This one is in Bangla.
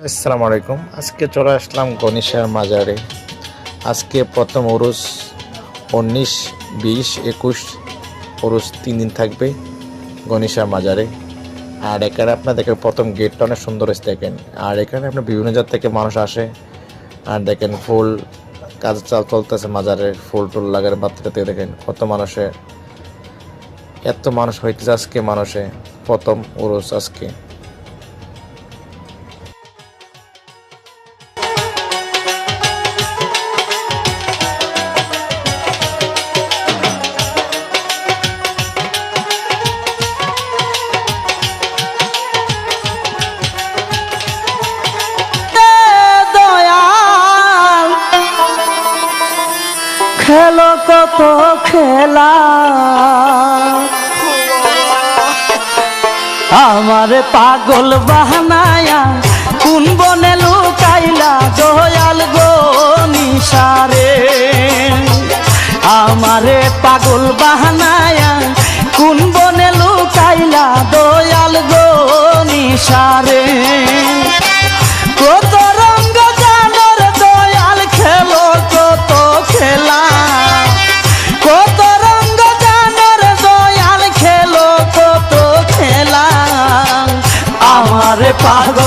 আসসালামু আলাইকুম। আজকে চলে আসলাম গণেশের মাজারে। আজকে প্রথম উরুস 19, 20, 21 উরুস 3 দিন থাকবে গণেশের মাজারে। আর এখানে আপনার দেখেন প্রথম গেটটা অনেক সুন্দর হয়েছে দেখেন। আর এখানে আপনার বিভিন্ন জায়গা থেকে মানুষ আসে। আর দেখেন ফুল কাজ চলতেছে মাজারে, ফুল টুল লাগার বাচ্চাটা থেকে দেখেন কত মানুষে, এত মানুষ হইতেছে আজকে। মানুষে প্রথম উরুস আজকে। খেলো কত খেলা আমারে পাগল বাহানায়া কোন বনে লুকাইলা দয়াল গো নিশারে। আমারে পাগল বাহানায়া কোন বনে লুকাইলা দয়াল গো নিশারে। কত রঙ্গ জানোর দয়াল খেলো কত খেলা, কত রঙ্গ জানোর দয়াল খেলো কত খেলা। আমারে পাগল